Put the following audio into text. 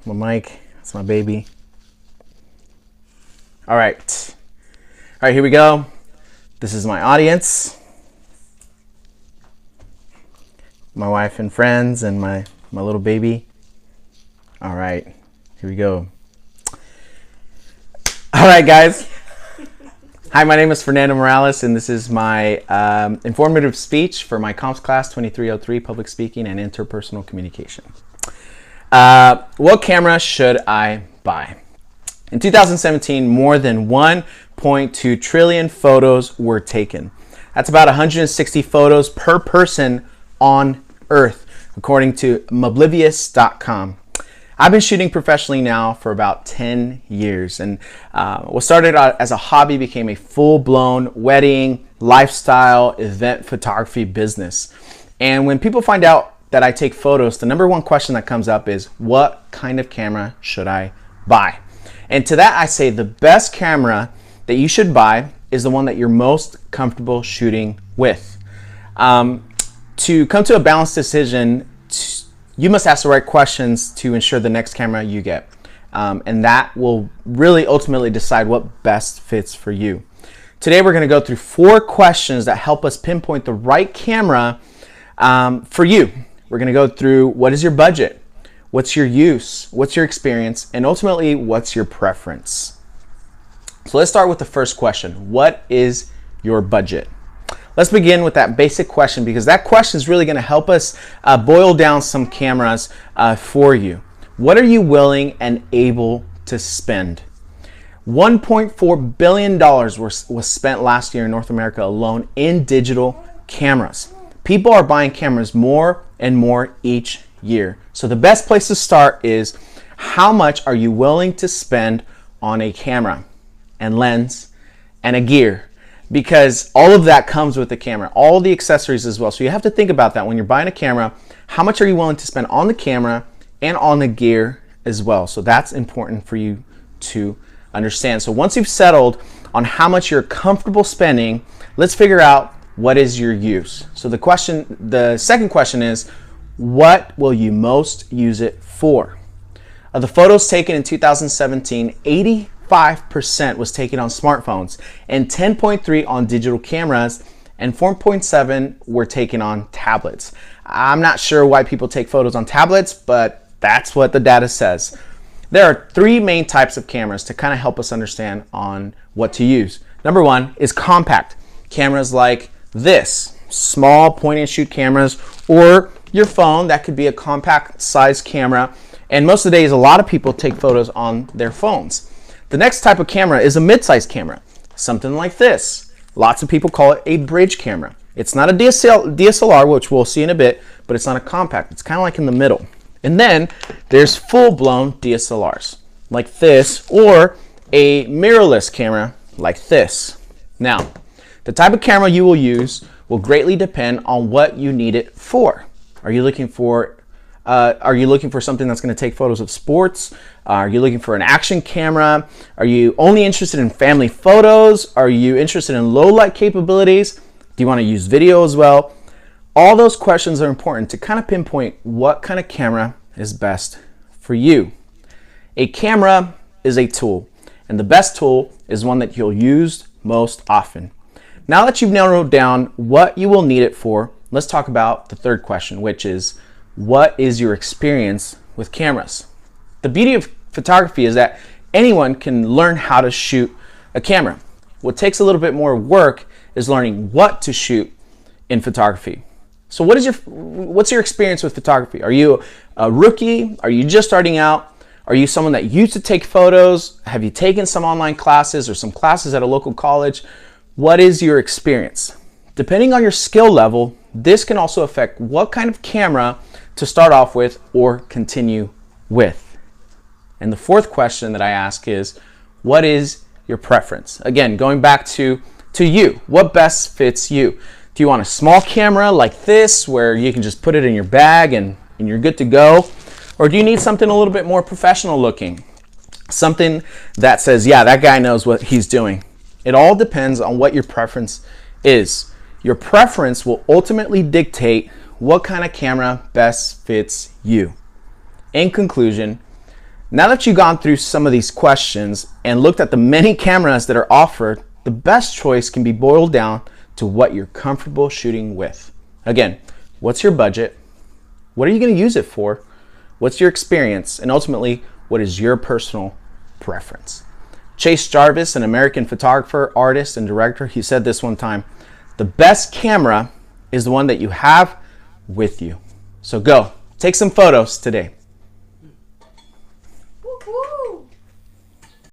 My mic, that's my baby. All right, here we go. This is my audience. My wife and friends and my little baby. All right, here we go. All right, guys. Hi, my name is Fernando Morales, and this is my informative speech for my COMS class 2303, Public Speaking and Interpersonal Communication. What camera should I buy? In 2017, more than 1.2 trillion photos were taken. That's about 160 photos per person on Earth, according to Moblivious.com. I've been shooting professionally now for about 10 years, and what started out as a hobby became a full-blown wedding, lifestyle, event photography business. And when people find out that I take photos, the number one question that comes up is, what kind of camera should I buy? And to that I say the best camera that you should buy is the one that you're most comfortable shooting with. To come to a balanced decision, you must ask the right questions to ensure the next camera you get. And that will really ultimately decide what best fits for you. Today we're going to go through 4 questions that help us pinpoint the right camera for you. We're going to go through what is your budget, what's your use, what's your experience, and ultimately what's your preference. So let's start with the first question. What is your budget? Let's begin with that basic question, because that question is really going to help us boil down some cameras for you. What are you willing and able to spend? $1.4 billion was spent last year in North America alone in digital cameras. People are buying cameras more and more each year. So the best place to start is, how much are you willing to spend on a camera and lens and a gear? Because all of that comes with the camera, all the accessories as well. So you have to think about that when you're buying a camera. How much are you willing to spend on the camera and on the gear as well? So that's important for you to understand. So once you've settled on how much you're comfortable spending, let's figure out what is your use. So the second question is, what will you most use it for? Of the photos taken in 2017, 85% was taken on smartphones, and 10.3 on digital cameras, and 4.7 were taken on tablets. I'm not sure why people take photos on tablets, but that's what the data says. There are 3 main types of cameras to kind of help us understand on what to use. Number 1 is compact. Cameras like this, small point and shoot cameras, or your phone, that could be a compact size camera. And most of the days, a lot of people take photos on their phones. The next type of camera is a mid-size camera, something like this. Lots of people call it a bridge camera. It's not a DSLR, which we'll see in a bit, but it's not a compact. It's kind of like in the middle. And then there's full-blown DSLRs like this, or a mirrorless camera like this. Now, the type of camera you will use will greatly depend on what you need it for. Are you looking for something that's going to take photos of sports? Are you looking for an action camera? Are you only interested in family photos? Are you interested in low light capabilities? Do you want to use video as well? All those questions are important to kind of pinpoint what kind of camera is best for you. A camera is a tool, and the best tool is one that you'll use most often. Now that you've narrowed down what you will need it for, let's talk about the third question, which is, what is your experience with cameras? The beauty of photography is that anyone can learn how to shoot a camera. What takes a little bit more work is learning what to shoot in photography. So what's your experience with photography? Are you a rookie? Are you just starting out? Are you someone that used to take photos? Have you taken some online classes or some classes at a local college? What is your experience? Depending on your skill level, this can also affect what kind of camera to start off with or continue with. And the fourth question that I ask is, what is your preference? Again, going back to you, what best fits you? Do you want a small camera like this where you can just put it in your bag and you're good to go? Or do you need something a little bit more professional looking? Something that says, yeah, that guy knows what he's doing. It all depends on what your preference is. Your preference will ultimately dictate what kind of camera best fits you. In conclusion, Now that you've gone through some of these questions and looked at the many cameras that are offered, the best choice can be boiled down to what you're comfortable shooting with. Again, what's your budget? What are you going to use it for? What's your experience? And ultimately, what is your personal preference? Chase Jarvis, an American photographer, artist, and director, he said this one time: the best camera is the one that you have with you. So go, take some photos today.